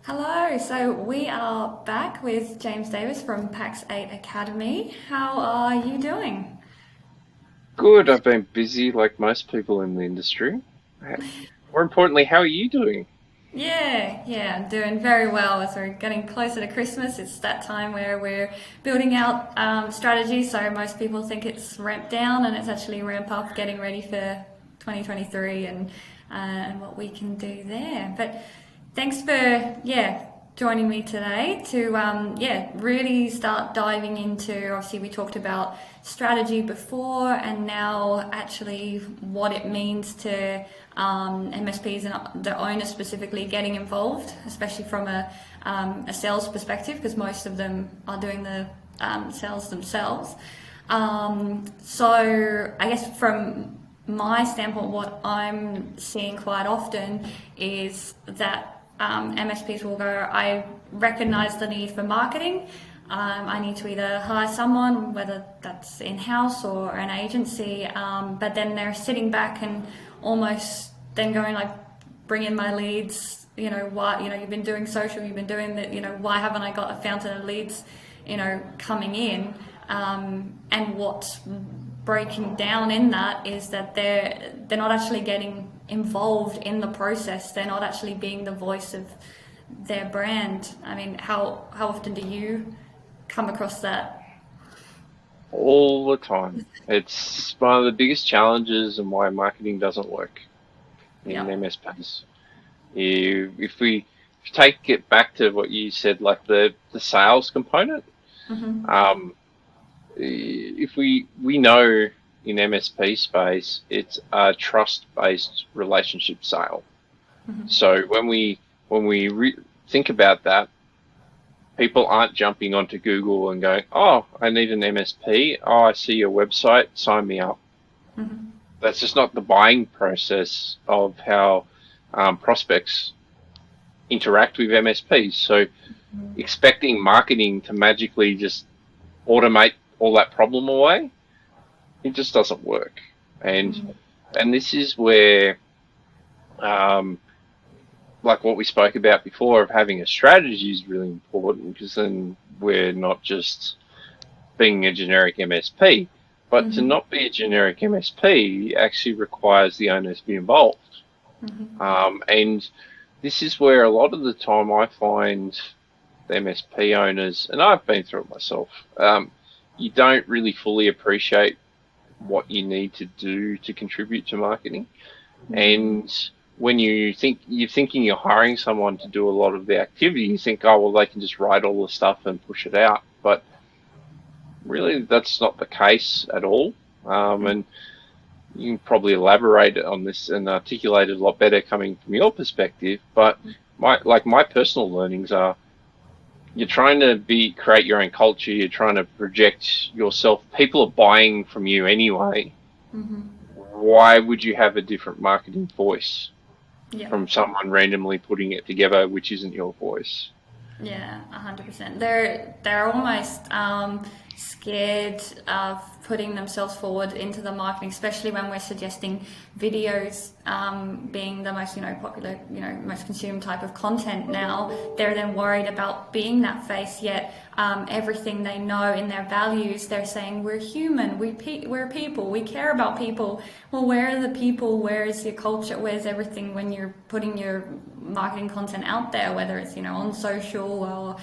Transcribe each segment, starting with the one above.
Hello, so we are back with James Davis from Pax8 Academy. How are you doing? Good. I've been busy like most people in the industry. More importantly, how are you doing? Yeah, I'm doing very well as we're getting closer to Christmas. It's that time where we're building out strategy, so most people think it's ramp down and it's actually ramp up, getting ready for 2023 and what we can do there. But thanks for joining me today to really start diving into. Obviously, we talked about strategy before, and now actually what it means to MSPs and the owners specifically getting involved, especially from a sales perspective, because most of them are doing the sales themselves. So I guess from my standpoint, what I'm seeing quite often is that MSPs will go, I recognize the need for marketing. I need to either hire someone, whether that's in-house or an agency, but then they're sitting back and almost then going like, bring in my leads, why, you've been doing social, you've been doing that, why haven't I got a fountain of leads, coming in? And what's breaking down in that is that they're not actually getting involved in the process. They're not actually being the voice of their brand. I mean, how often do you come across that? All the time. It's one of the biggest challenges and why marketing doesn't work in Yeah. MSPs. If you take it back to what you said, like the sales component, Mm-hmm. um, if we know in MSP space, it's a trust-based relationship sale. Mm-hmm. So when we think about that, people aren't jumping onto Google and going, "Oh, I need an MSP. Oh, I see your website. Sign me up." Mm-hmm. That's just not the buying process of how prospects interact with MSPs. So expecting marketing to magically just automate all that problem away, it just doesn't work. And Mm-hmm. and this is where um, like what we spoke about before of having a strategy is really important because then we're not just being a generic MSP. But to Mm-hmm. not be a generic MSP actually requires the owner to be involved. Mm-hmm. And this is where a lot of the time I find the MSP owners, and I've been through it myself, you don't really fully appreciate what you need to do to contribute to marketing. Mm-hmm. And when you're thinking you're hiring someone to do a lot of the activity, you think, oh well, they can just write all the stuff and push it out. But really, that's not the case at all. And you can probably elaborate on this and articulate it a lot better coming from your perspective. But my personal learnings are you're trying to create your own culture. You're trying to project yourself. People are buying from you anyway. Mm-hmm. Why would you have a different marketing voice Yeah. from someone randomly putting it together, which isn't your voice? Yeah, 100%. They're almost scared of putting themselves forward into the marketing, especially when we're suggesting videos being the most popular most consumed type of content now. They're then worried about being that face. Yet everything they know in their values, they're saying we're human, we're people, we care about people. Well, where are the people? Where is your culture? Where's everything when you're putting your marketing content out there, whether it's on social or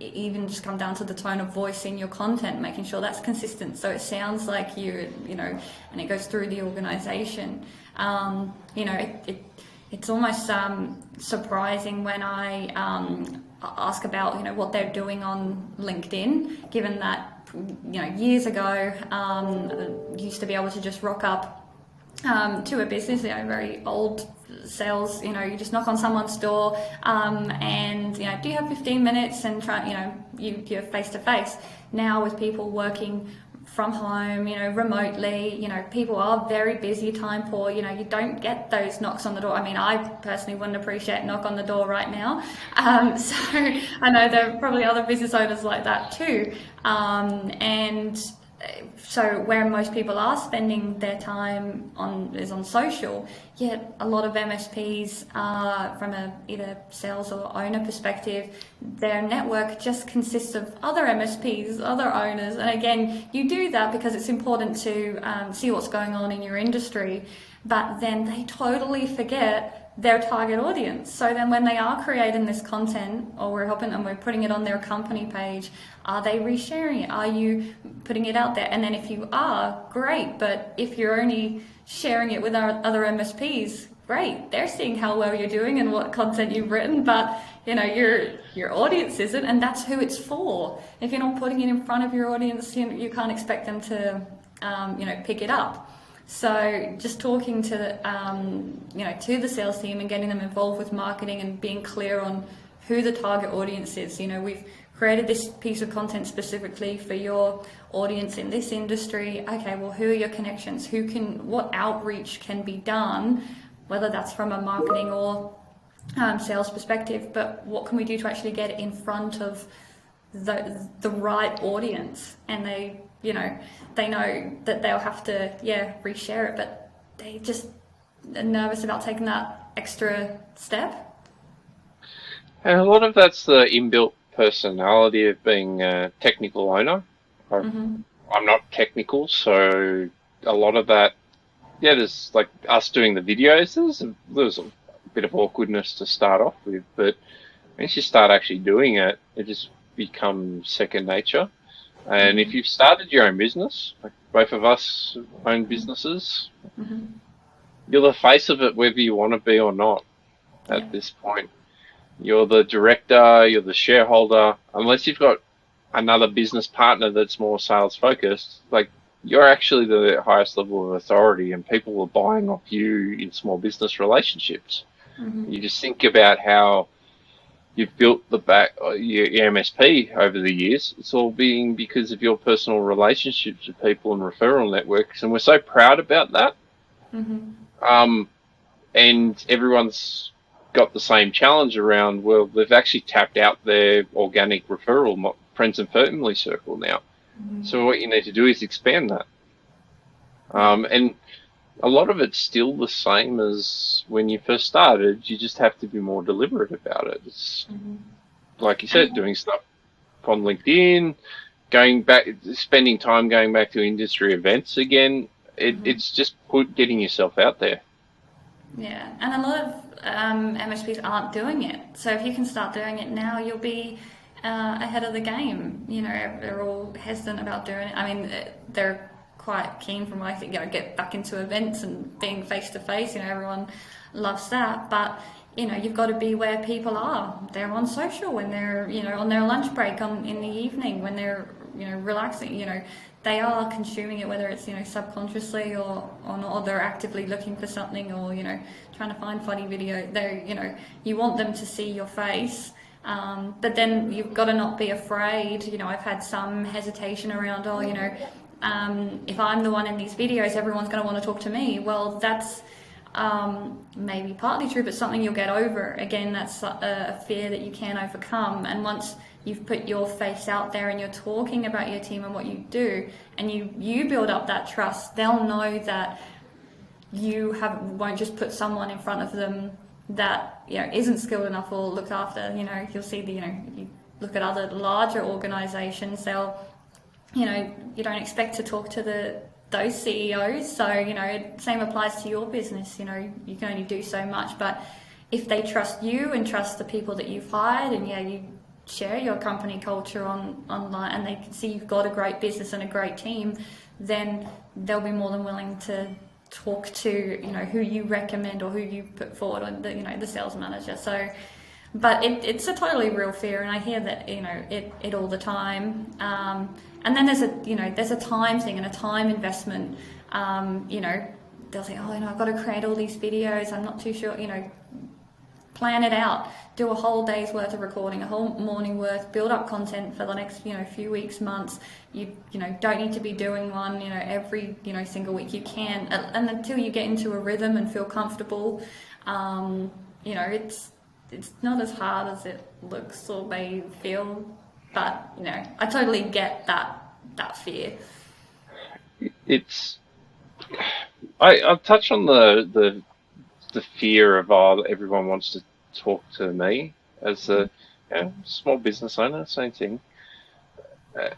even just come down to the tone of voice in your content, making sure that's consistent so it sounds like and it goes through the organization. It's almost surprising when I ask about what they're doing on LinkedIn, given that years ago used to be able to just rock up to a business, very old sales, you just knock on someone's door and, do you have 15 minutes and try, you're face to face. Now with people working from home, remotely, people are very busy, time poor, you don't get those knocks on the door. I mean, I personally wouldn't appreciate a knock on the door right now. So I know there are probably other business owners like that too. And so where most people are spending their time on is on social, yet a lot of MSPs, from a either sales or owner perspective, their network just consists of other MSPs, other owners. And again, you do that because it's important to see what's going on in your industry, but then they totally forget their target audience. So then when they are creating this content, or we're helping them, we're putting it on their company page, are they resharing it? Are you putting it out there? And then if you are, great. But if you're only sharing it with our other MSPs, great. They're seeing how well you're doing and what content you've written, but your audience isn't, and that's who it's for. If you're not putting it in front of your audience, you can't expect them to pick it up. So just talking to the sales team and getting them involved with marketing and being clear on who the target audience is. We've created this piece of content specifically for your audience in this industry. Okay, well, who are your connections? What outreach can be done, whether that's from a marketing or sales perspective, but what can we do to actually get it in front of the right audience? And they know that they'll have to reshare it, but they just are nervous about taking that extra step. And a lot of that's the inbuilt personality of being a technical owner. I'm not technical, so a lot of that, there's like us doing the videos, there's a bit of awkwardness to start off with, but once you start actually doing it, it just becomes second nature. And if you've started your own business, like both of us own businesses, you're the face of it whether you want to be or not at this point. You're the director, you're the shareholder, unless you've got another business partner that's more sales focused, like you're actually the highest level of authority, and people are buying off you in small business relationships. You just think about how you've built your MSP over the years. It's all being because of your personal relationships with people and referral networks, and we're so proud about that. And everyone's got the same challenge around, well, they've actually tapped out their organic referral friends and family circle now. So what you need to do is expand that. And a lot of it's still the same as when you first started. You just have to be more deliberate about it. It's like you said, doing stuff on LinkedIn, spending time going back to industry events again. It's just getting yourself out there. Yeah, and a lot of MSPs aren't doing it. So if you can start doing it now, you'll be ahead of the game. They're all hesitant about doing it. I mean, they're quite keen from what I think, get back into events and being face to face. Everyone loves that, but you've got to be where people are. They're on social when they're on their lunch break in the evening, when they're relaxing. They are consuming it, whether it's subconsciously or not, or they're actively looking for something, or trying to find funny video. They you want them to see your face. But then you've got to not be afraid. I've had some hesitation around, if I'm the one in these videos, everyone's going to want to talk to me. Well, that's maybe partly true, but something you'll get over. Again, that's a fear that you can overcome. And once you've put your face out there and you're talking about your team and what you do, and you build up that trust, they'll know that you won't just put someone in front of them that isn't skilled enough or looked after. You'll see if you look at other larger organizations, they'll you don't expect to talk to those CEOs. So same applies to your business. You can only do so much, but if they trust you and trust the people that you've hired, and you share your company culture online, and they can see you've got a great business and a great team, then they'll be more than willing to talk to who you recommend or who you put forward, or the sales manager. So, but it's a totally real fear, and I hear that it all the time. And then there's a time thing and a time investment. They'll say, I've got to create all these videos. I'm not too sure. Plan it out. Do a whole day's worth of recording, a whole morning worth. Build up content for the next few weeks, months. You don't need to be doing one every single week. You can, and until you get into a rhythm and feel comfortable, it's not as hard as it looks or may feel. But I totally get that fear. it's I've touched on the fear of, oh, everyone wants to talk to me as a, small business owner. Same thing. Uh,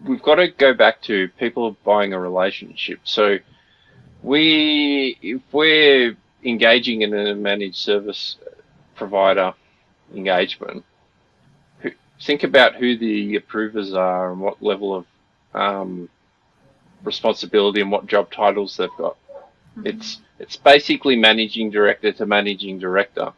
we've got to go back to people buying a relationship. So if we're engaging in a managed service provider engagement, think about who the approvers are and what level of responsibility and what job titles they've got. It's basically managing director to managing director.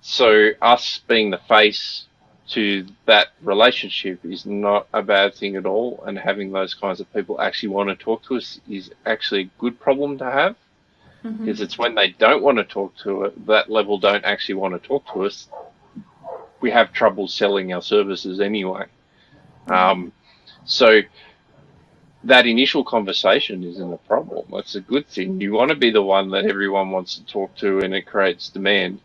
So us being the face to that relationship is not a bad thing at all, and having those kinds of people actually want to talk to us is actually a good problem to have, because it's when they don't want to talk to it, that level don't actually want to talk to us, we have trouble selling our services anyway. So that initial conversation isn't a problem. That's a good thing. You want to be the one that everyone wants to talk to, and it creates demand.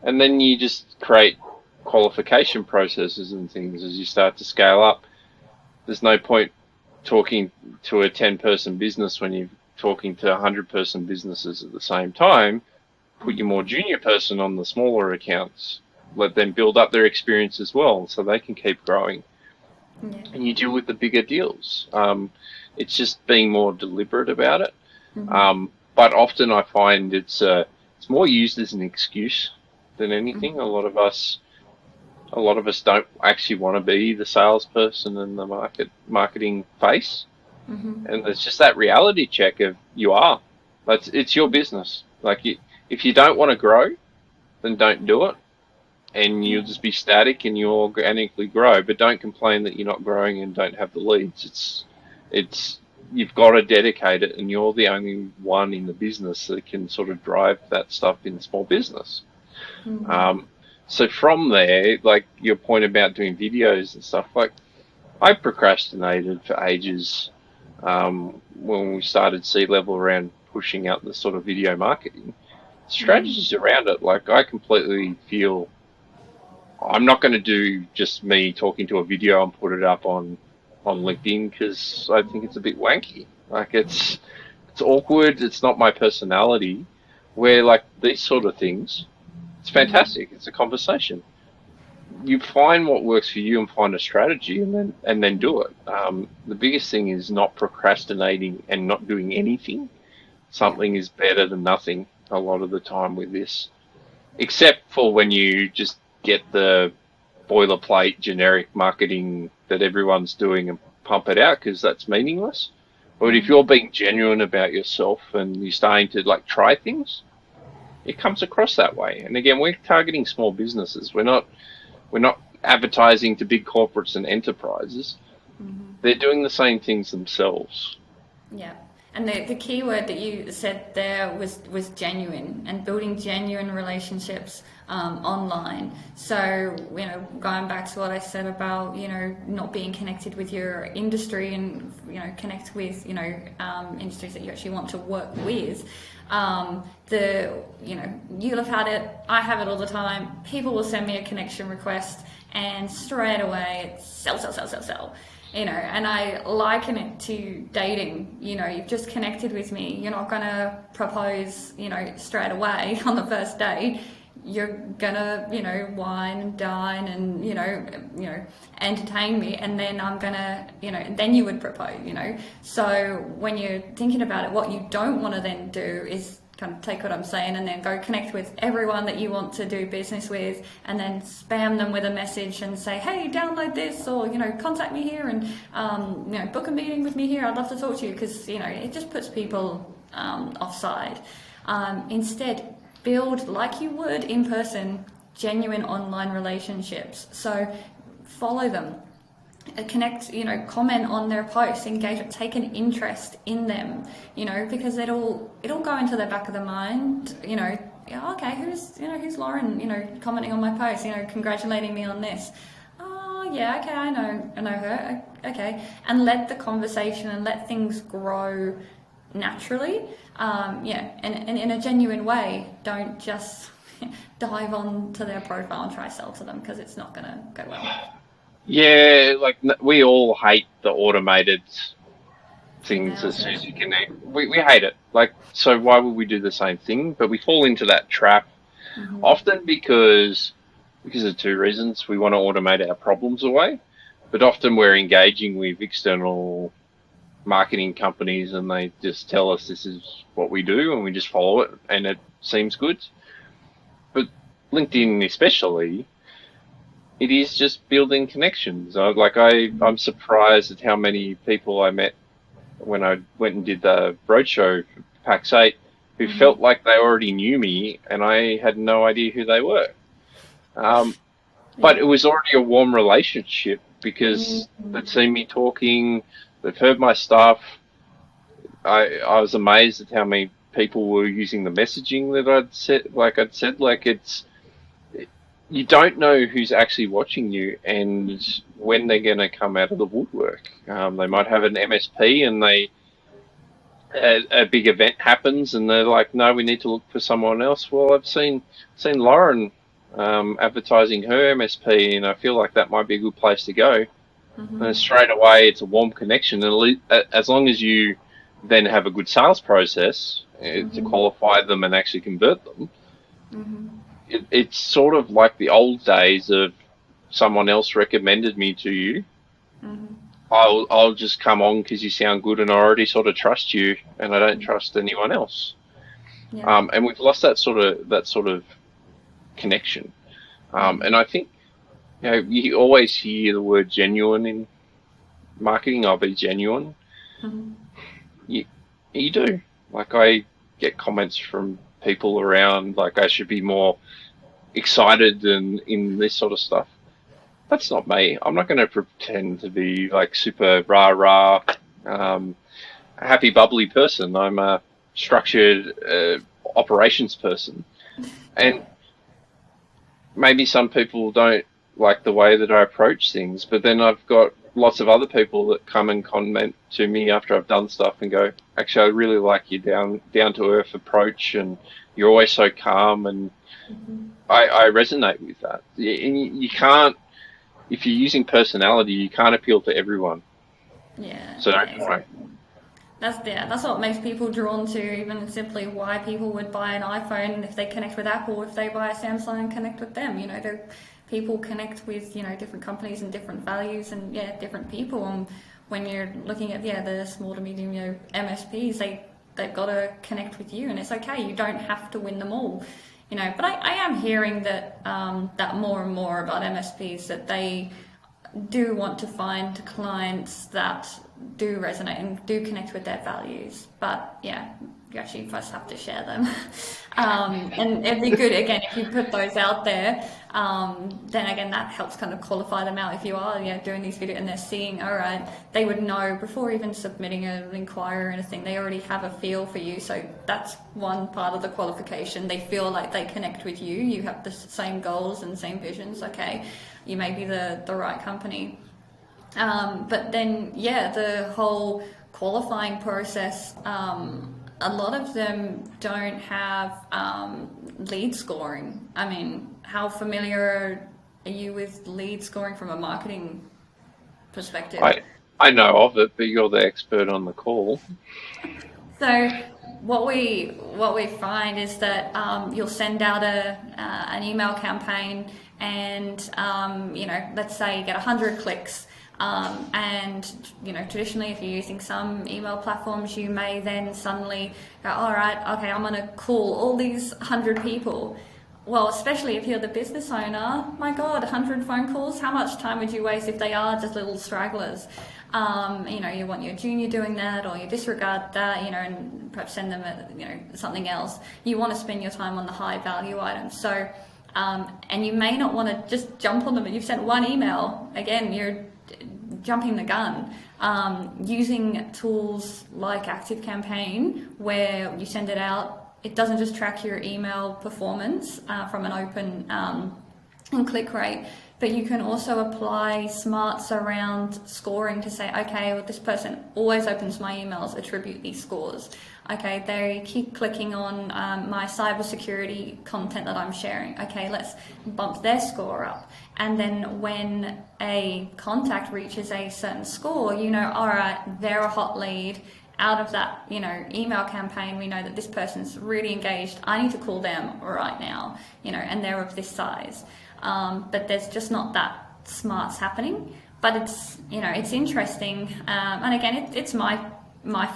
And then you just create qualification processes and things as you start to scale up. There's no point talking to a 10-person business when you're talking to 100-person businesses at the same time. Put your more junior person on the smaller accounts. Let them build up their experience as well, so they can keep growing. And you deal with the bigger deals. It's just being more deliberate about it. But often I find it's more used as an excuse than anything. A lot of us don't actually want to be the salesperson and the marketing face. And there's just that reality check of you are. It's your business. Like, if you don't want to grow, then don't do it. And you'll just be static and you'll organically grow, but don't complain that you're not growing and don't have the leads. It's you've got to dedicate it, and you're the only one in the business that can sort of drive that stuff in small business. So from there, like your point about doing videos and stuff, like I procrastinated for ages when we started C-level around pushing out the sort of video marketing strategies around it. Like, I completely feel I'm not going to do just me talking to a video and put it up on LinkedIn, because I think it's a bit wanky. Like, it's awkward. It's not my personality. Where, like, these sort of things, it's fantastic. It's a conversation. You find what works for you and find a strategy, and then do it. The biggest thing is not procrastinating and not doing anything. Something is better than nothing a lot of the time with this, except for when you just get the boilerplate generic marketing that everyone's doing and pump it out, because that's meaningless. But if you're being genuine about yourself and you're starting to like try things, it comes across that way. And again, we're targeting small businesses. We're not advertising to big corporates and enterprises. They're doing the same things themselves. Yeah. And the key word that you said there was genuine, and building genuine relationships online. So, going back to what I said about, not being connected with your industry, and, connect with, industries that you actually want to work with. You'll have had it, I have it all the time. People will send me a connection request and straight away it's sell. And I liken it to dating. You've just connected with me. You're not going to propose, straight away on the first date. You're going to, wine and dine and, entertain me. And then I'm going to, then you would propose, So when you're thinking about it, what you don't want to then do is kind of take what I'm saying and then go connect with everyone that you want to do business with, and then spam them with a message and say, hey, download this, or contact me here and book a meeting with me here. I'd love to talk to you, because it just puts people offside. Instead, build, like you would in person, genuine online relationships. So follow them, connect, comment on their posts, engage, take an interest in them, because it'll go into the back of the mind, okay, who's Lauren, commenting on my post, congratulating me on this. Oh yeah, okay, I know her, okay, and let the conversation and let things grow naturally, and in a genuine way. Don't just dive onto their profile and try to sell to them, because it's not going to go well. Yeah, like we all hate the automated things as Emails, soon yeah. as you connect. We hate it. Like, so why would we do the same thing? But we fall into that trap Mm-hmm. often because of two reasons. We want to automate our problems away, but often we're engaging with external marketing companies and they just tell us this is what we do and we just follow it and it seems good. But LinkedIn especially, it is just building connections. I'm surprised at how many people I met when I went and did the roadshow for Pax8 who Mm-hmm. felt like they already knew me and I had no idea who they were. Um, but Yeah. it was already a warm relationship because they'd Mm-hmm. seen me talking, they've heard my stuff. I was amazed at how many people were using the messaging that I'd said, like it's you don't know who's actually watching you and when they're going to come out of the woodwork. They might have an MSP and a big event happens and they're like, no, we need to look for someone else. Well, I've seen Lauren advertising her MSP, and I feel like that might be a good place to go. And Mm-hmm. straight away, it's a warm connection. And as long as you then have a good sales process to Mm-hmm. qualify them and actually convert them, Mm-hmm. it's sort of like the old days of someone else recommended me to you. Mm-hmm. I'll just come on because you sound good and I already sort of trust you and I don't trust anyone else. Yeah. And we've lost that sort of connection. And I think you always hear the word genuine in marketing. I'll be genuine. Mm-hmm. You, you do. Like I get comments from people around like I should be more excited and in this sort of stuff. That's not me. I'm not going to pretend to be like super rah rah, um, happy bubbly person. I'm a structured operations person, and Yeah. maybe some people don't like the way that I approach things, but then I've got lots of other people that come and comment to me after I've done stuff and go, actually, I really like your down to earth approach, and you're always so calm, and Mm-hmm. I resonate with that. And you can't, if you're using personality, you can't appeal to everyone. Yeah. So Yeah. anyway, Exactly. That's what makes people drawn to even simply why people would buy an iPhone if they connect with Apple, if they buy a Samsung and connect with them. People connect with different companies and different values and different people. And when you're looking at the small to medium MSPs, they've got to connect with you, and it's okay. You don't have to win them all. But I am hearing that more and more about MSPs that they do want to find clients that do resonate and do connect with their values. But yeah, you actually first have to share them. And it'd be good, again, if you put those out there, then again, that helps kind of qualify them out. If you are doing these videos and they're seeing, all right, they would know before even submitting an inquiry or anything, they already have a feel for you. So that's one part of the qualification. They feel like they connect with you. You have the same goals and same visions. Okay, you may be the right company. But then, the whole qualifying process, a lot of them don't have lead scoring. I mean, how familiar are you with lead scoring from a marketing perspective? I I know of it, but you're the expert on the call. So what we find is that you'll send out an email campaign, and let's say you get 100 clicks. And traditionally, if you're using some email platforms, you may then suddenly go, all right, okay, I'm going to call all these 100 people. Well, especially if you're the business owner, my God, 100 phone calls. How much time would you waste if they are just little stragglers? You want your junior doing that, or you disregard that, and perhaps send them something else. You want to spend your time on the high value items. So, and you may not want to just jump on them. You've sent one email. Again, you're jumping the gun. Using tools like ActiveCampaign, where you send it out, it doesn't just track your email performance from an open and click rate, but you can also apply smarts around scoring to say, okay, well, this person always opens my emails, attribute these scores. Okay, they keep clicking on my cybersecurity content that I'm sharing. Okay, let's bump their score up. And then when a contact reaches a certain score, you know, all right, they're a hot lead. Out of that, you know, email campaign, we know that this person's really engaged. I need to call them right now, you know, and they're of this size. But there's just not that smarts happening. But it's, you know, it's interesting. And again, it's my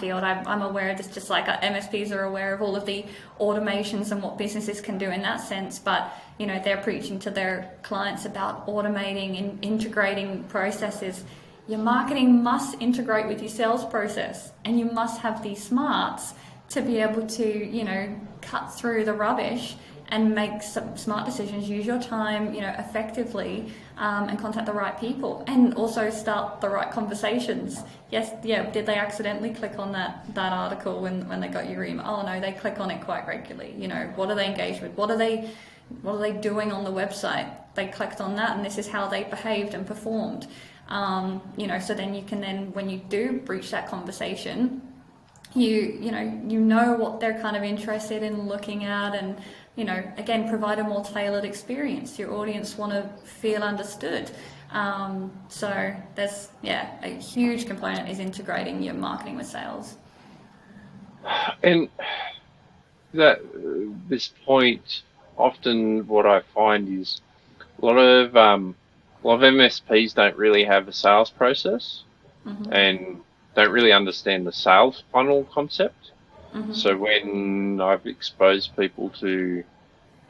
field. I'm aware of this, just like MSPs are aware of all of the automations and what businesses can do in that sense. But, you know, they're preaching to their clients about automating and integrating processes. Your marketing must integrate with your sales process, and you must have these smarts to be able to, you know, cut through the rubbish and make some smart decisions, use your time, you know, effectively, and contact the right people, and also start the right conversations. Yes, yeah, did they accidentally click on that article when they got your email? Oh no, they click on it quite regularly. You know, what are they engaged with? What are they doing on the website? They clicked on that, and this is how they behaved and performed. You know, so then you can when you do breach that conversation, you know what they're kind of interested in looking at, and, you know, again, provide a more tailored experience. Your audience want to feel understood. So there's, a huge component is integrating your marketing with sales. And that this point, often what I find is a lot of MSPs don't really have a sales process and don't really understand the sales funnel concept. So when I've exposed people to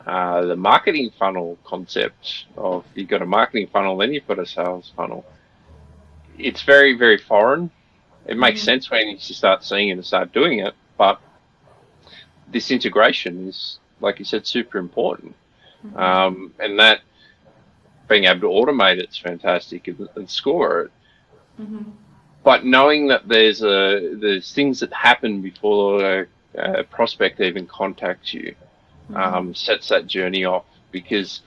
the marketing funnel concept of you've got a marketing funnel, then you've got a sales funnel, it's very, very foreign. It makes sense when you start seeing it and start doing it, but this integration is, like you said, super important. And that being able to automate it's fantastic and score it. But knowing that there's things that happen before a prospect even contacts you sets that journey off, because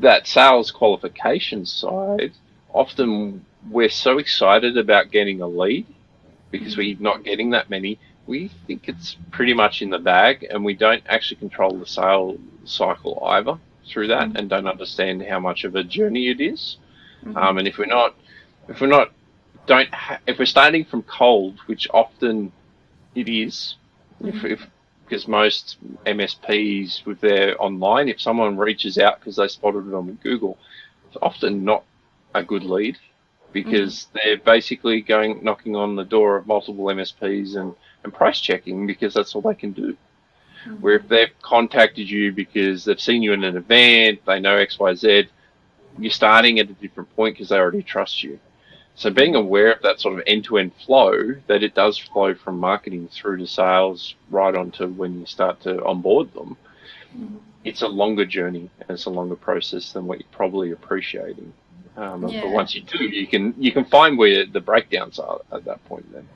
that sales qualification side, often we're so excited about getting a lead because we're not getting that many. We think it's pretty much in the bag, and we don't actually control the sales cycle either through that, and don't understand how much of a journey it is. And if we're starting from cold, which often it is, because most MSPs with their online, if someone reaches out because they spotted it on Google, it's often not a good lead, because they're basically knocking on the door of multiple MSPs and price checking, because that's all they can do. Where if they've contacted you because they've seen you in an event, they know XYZ, you're starting at a different point because they already trust you. So being aware of that sort of end-to-end flow, that it does flow from marketing through to sales right onto when you start to onboard them, it's a longer journey and it's a longer process than what you're probably appreciating. But once you do, you can find where the breakdowns are at that point then.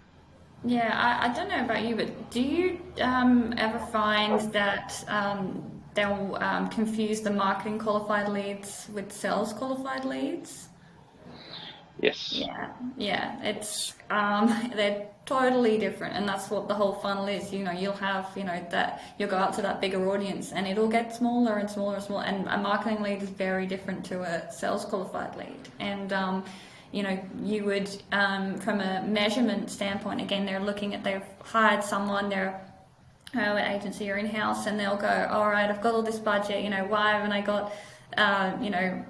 Yeah, I don't know about you, but do you ever find that they'll confuse the marketing qualified leads with sales qualified leads? Yes. Yeah, it's they're totally different, and that's what the whole funnel is. You know, you'll have, that you'll go out to that bigger audience, and it'll get smaller and smaller and smaller. And a marketing lead is very different to a sales qualified lead. And you would, from a measurement standpoint, again, they've hired someone, they're an agency or in-house, and they'll go, all right, I've got all this budget, why haven't I got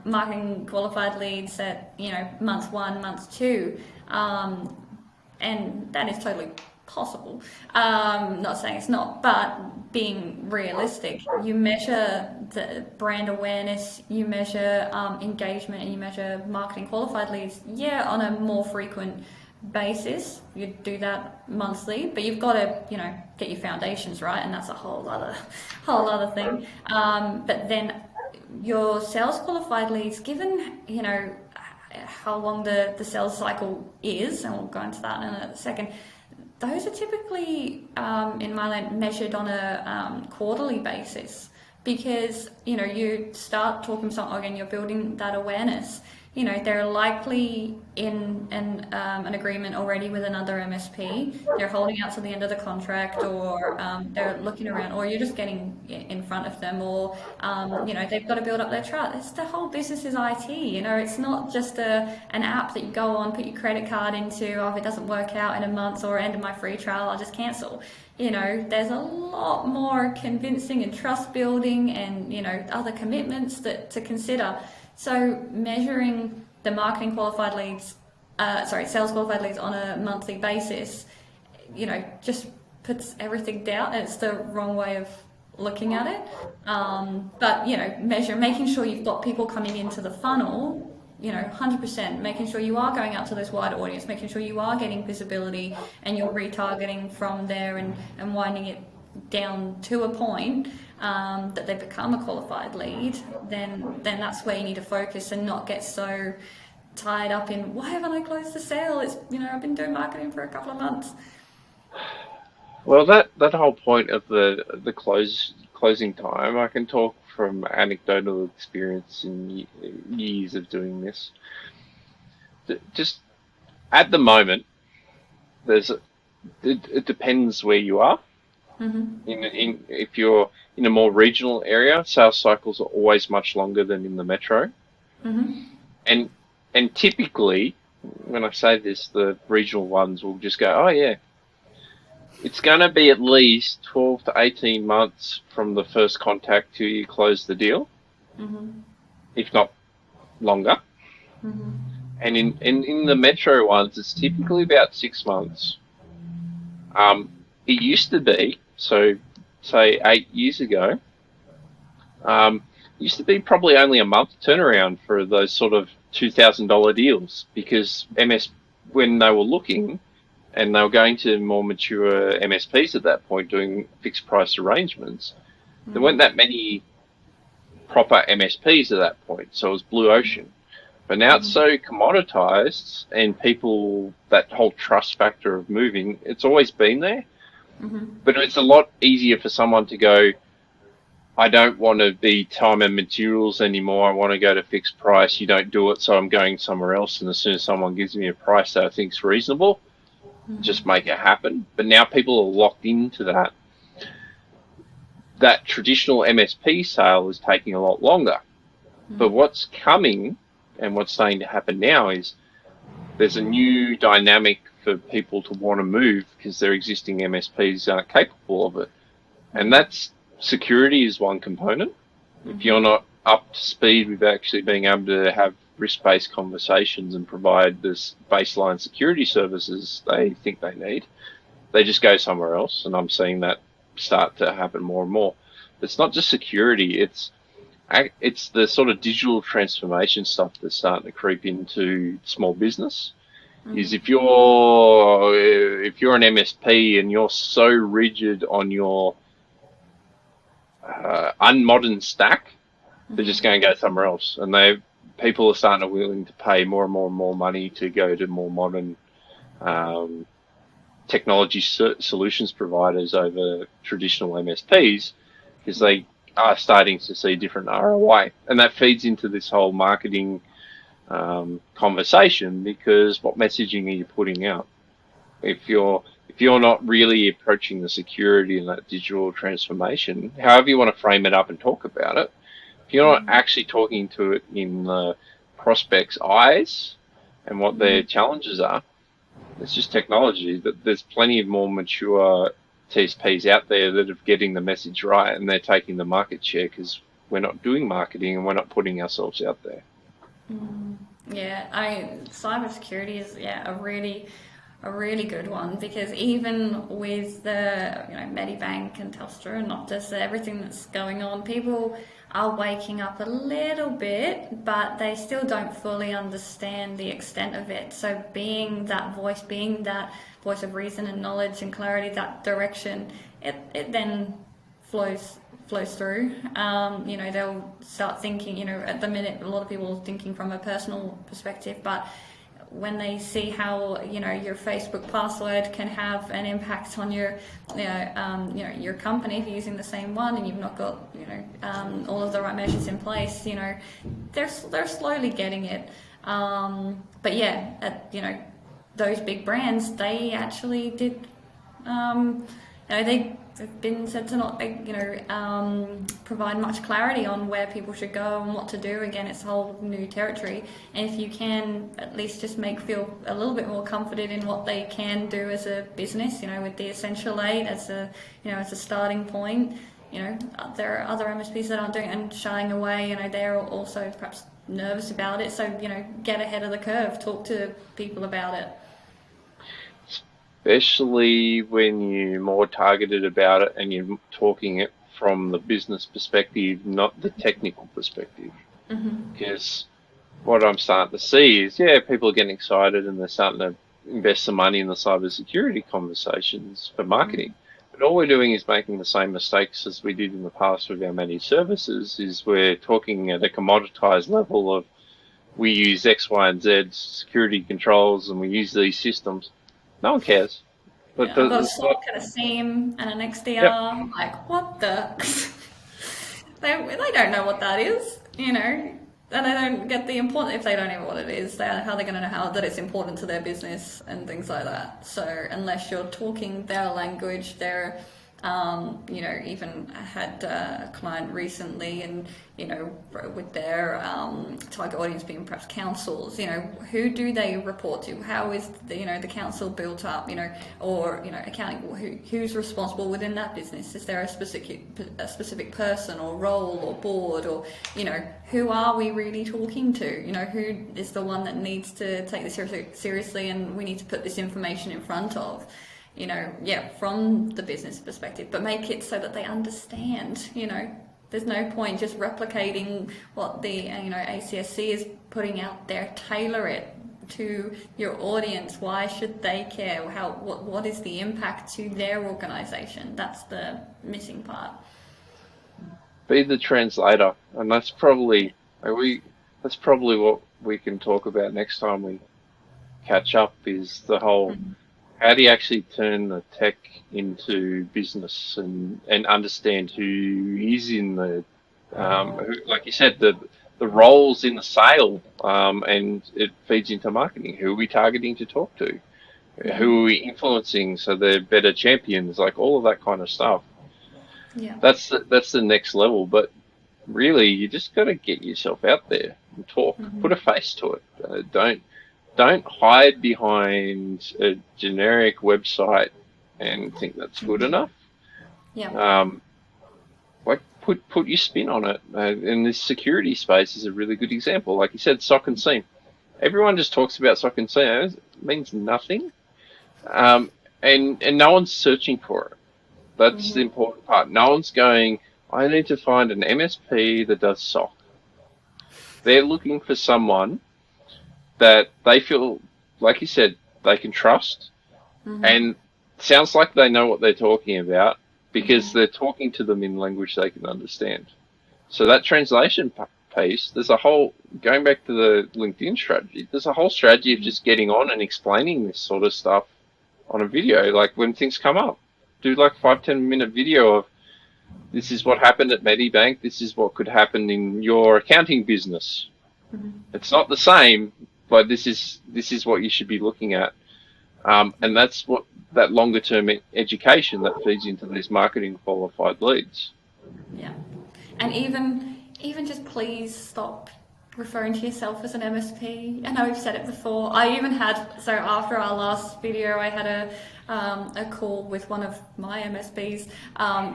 marketing qualified leads at, month 1, month 2, and that is totally possible. Not saying it's not, but being realistic, you measure the brand awareness, you measure engagement, and you measure marketing qualified leads, on a more frequent basis. You do that monthly, but you've got to, get your foundations right, and that's a whole other thing. But then your sales qualified leads, given how long the sales cycle is, and we'll go into that in a second, those are typically in my land measured on a quarterly basis, because you start talking to someone again, you're building that awareness, they're likely in an agreement already with another MSP. They're holding out to the end of the contract, or they're looking around, or you're just getting in front of them, or they've got to build up their trust. It's the whole business is IT. It's not just an app that you go on, put your credit card into. Oh, if it doesn't work out in a month or end of my free trial, I'll just cancel. There's a lot more convincing and trust building and other commitments to consider. So measuring the sales qualified leads on a monthly basis, just puts everything down, and it's the wrong way of looking at it. But making sure you've got people coming into the funnel, 100%, making sure you are going out to this wider audience, making sure you are getting visibility and you're retargeting from there and winding it down to a point that they become a qualified lead, then that's where you need to focus and not get so tied up in, why haven't I closed the sale? It's, I've been doing marketing for a couple of months. Well, that whole point of the closing time, I can talk from anecdotal experience in years of doing this. Just at the moment, it depends where you are. Mm-hmm. If you're in a more regional area, sales cycles are always much longer than in the metro. Mm-hmm. And typically, when I say this, the regional ones will just go, oh yeah, it's going to be at least 12 to 18 months from the first contact till you close the deal, Mm-hmm. if not longer. Mm-hmm. And in the metro ones, it's typically about 6 months. It used to be, so say 8 years ago, it used to be probably only a month turnaround for those sort of $2,000 deals, because when they were looking, and they were going to more mature MSPs at that point doing fixed price arrangements, there weren't that many proper MSPs at that point, so it was blue ocean. But now it's so commoditized, and people, that whole trust factor of moving, it's always been there. Mm-hmm. But it's a lot easier for someone to go, I don't want to be time and materials anymore. I want to go to fixed price. You don't do it, so I'm going somewhere else. And as soon as someone gives me a price that I think is reasonable, just make it happen. But now people are locked into that. That traditional MSP sale is taking a lot longer. But what's coming and what's starting to happen now is there's a new dynamic for people to want to move because their existing MSPs aren't capable of it. And that's security is one component. If you're not up to speed with actually being able to have risk-based conversations and provide this baseline security services they think they need, they just go somewhere else. And I'm seeing that start to happen more and more. It's not just security, it's the sort of digital transformation stuff that's starting to creep into small business. Is if you're an MSP and you're so rigid on your unmodern stack, they're just going to go somewhere else, and people are starting to willing to pay more and more and more money to go to more modern technology solutions providers over traditional MSPs, because they are starting to see different ROI, and that feeds into this whole marketing conversation, because what messaging are you putting out? If you're not really approaching the security and that digital transformation, however you want to frame it up and talk about it, if you're not actually talking to it in the prospect's eyes and what their challenges are, it's just technology. But there's plenty of more mature TSPs out there that are getting the message right, and they're taking the market share because we're not doing marketing and we're not putting ourselves out there. Yeah, cybersecurity is a really good one, because even with the Medibank and Telstra and Optus, everything that's going on, people are waking up a little bit, but they still don't fully understand the extent of it. So being that voice of reason and knowledge and clarity, that direction, it then flows through. They'll start thinking, at the minute, a lot of people are thinking from a personal perspective, but when they see how your Facebook password can have an impact on your your company if you're using the same one and you've not got all of the right measures in place, they're slowly getting it. But yeah, those big brands, they actually did, they've been said to not, provide much clarity on where people should go and what to do. Again, it's a whole new territory. And if you can at least just feel a little bit more comforted in what they can do as a business, with the Essential 8 as a starting point. There are other MSPs that aren't doing it and shying away. They're also perhaps nervous about it. So, get ahead of the curve, talk to people about it. Especially when you're more targeted about it and you're talking it from the business perspective, not the technical perspective. Because what I'm starting to see is, people are getting excited and they're starting to invest some money in the cybersecurity conversations for marketing. But all we're doing is making the same mistakes as we did in the past with our managed services, is we're talking at a commoditized level of, we use X, Y, and Z security controls and we use these systems. No one cares. But I've got a SOC and a SIEM and an XDR. Yep. Like, what the? they don't know what that is, and they don't get the important. If they don't know what it is, how are they going to know that it's important to their business and things like that? So unless you're talking their language, they're even had a client recently, and with their target audience being perhaps councils, who do they report to? How is the council built up? Or accounting, who's responsible within that business? Is there a specific person or role or board, or who are we really talking to? Who is the one that needs to take this seriously, and we need to put this information in front of? From the business perspective, but make it so that they understand. There's no point just replicating what the ACSC is putting out there. Tailor it to your audience. Why should they care? What is the impact to their organization? That's the missing part. Be the translator, and that's probably what we can talk about next time we catch up, is the whole how do you actually turn the tech into business and understand who is in the, like you said, the roles in the sale, and it feeds into marketing. Who are we targeting to talk to? Who are we influencing so they're better champions? Like all of that kind of stuff. Yeah. That's the next level. But really, you just got to get yourself out there and talk. Put a face to it. Don't hide behind a generic website and think that's good enough. Yeah. Put your spin on it. And this security space is a really good example. Like you said, SOC and SIEM. Everyone just talks about SOC and SIEM. It means nothing. And no one's searching for it. That's the important part. No one's going, I need to find an MSP that does SOC. They're looking for someone that they feel, like you said, they can trust, and sounds like they know what they're talking about because they're talking to them in language they can understand. So that translation piece, there's a whole, going back to the LinkedIn strategy, there's a whole strategy of just getting on and explaining this sort of stuff on a video. Like when things come up, do like 5-10 minute video of, this is what happened at Medibank, this is what could happen in your accounting business. It's not the same, but this is what you should be looking at, and that's what that longer term education that feeds into these marketing qualified leads. Yeah, and even just please stop referring to yourself as an MSP. I know we've said it before. I even had, so after our last video, I had a call with one of my MSP's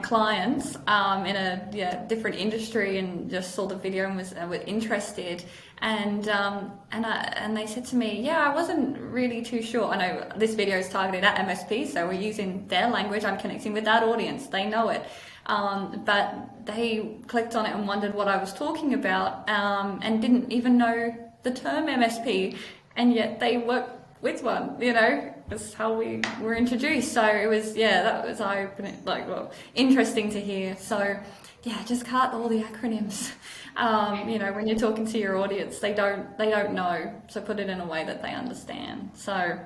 clients in a different industry, and just saw the video and was interested. And they said to me, I wasn't really too sure. I know this video is targeted at MSP, so we're using their language. I'm connecting with that audience. They know it. But they clicked on it and wondered what I was talking about, and didn't even know the term MSP, and yet they work with one, that's how we were introduced. So it was, that was eye-opening, interesting to hear. So just cut all the acronyms. When you're talking to your audience, they don't know, so put it in a way that they understand. So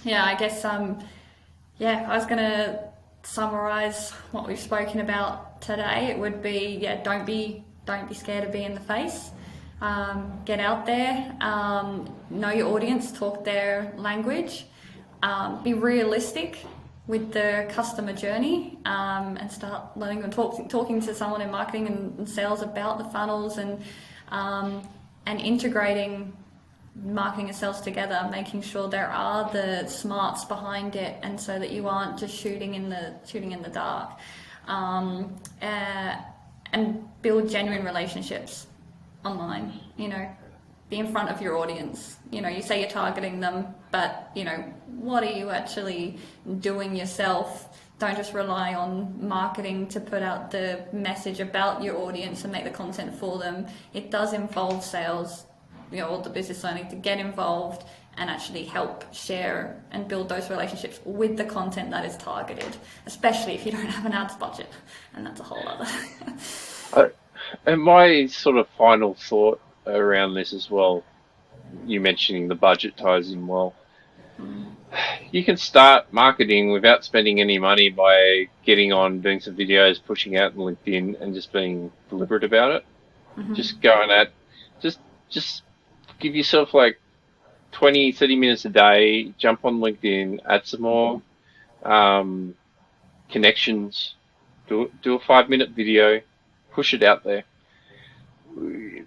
I guess I was gonna summarize what we've spoken about today. It would be don't be scared of being the face. Get out there, know your audience, talk their language, be realistic with the customer journey, and start learning and talking to someone in marketing and sales about the funnels, and integrating marketing and sales together, making sure there are the smarts behind it, and so that you aren't just shooting in the dark, and build genuine relationships online. Be in front of your audience. You say you're targeting them, but what are you actually doing yourself? Don't just rely on marketing to put out the message about your audience and make the content for them. It does involve sales, or the business owner to get involved and actually help share and build those relationships with the content that is targeted, especially if you don't have an ads budget, and that's a whole other. And my sort of final thought around this as well, you mentioning the budget ties in well. You can start marketing without spending any money by getting on, doing some videos, pushing out on LinkedIn, and just being deliberate about it. Mm-hmm. Just going at, just give yourself like 20, 30 minutes a day, jump on LinkedIn, add some more connections, do a 5-minute video, push it out there.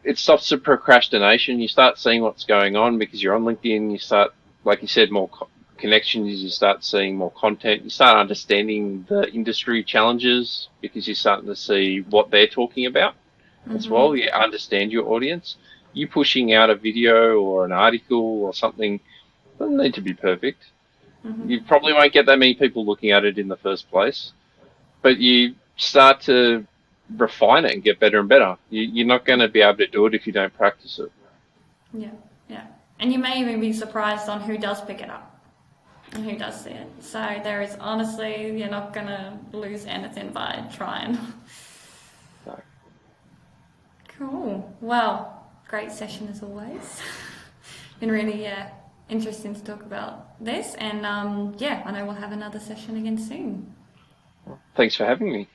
It stops the procrastination. You start seeing what's going on because you're on LinkedIn. You start, like you said, more connections. You start seeing more content. You start understanding the industry challenges because you're starting to see what they're talking about as well. You understand your audience. You pushing out a video or an article or something doesn't need to be perfect. You probably won't get that many people looking at it in the first place, but you start to refine it and get better and better. You're not going to be able to do it if you don't practice it. Yeah. And you may even be surprised on who does pick it up and who does see it. So there is, honestly, you're not going to lose anything by trying. No. Cool. Well, great session as always. Been really interesting to talk about this, and I know we'll have another session again soon. Thanks for having me.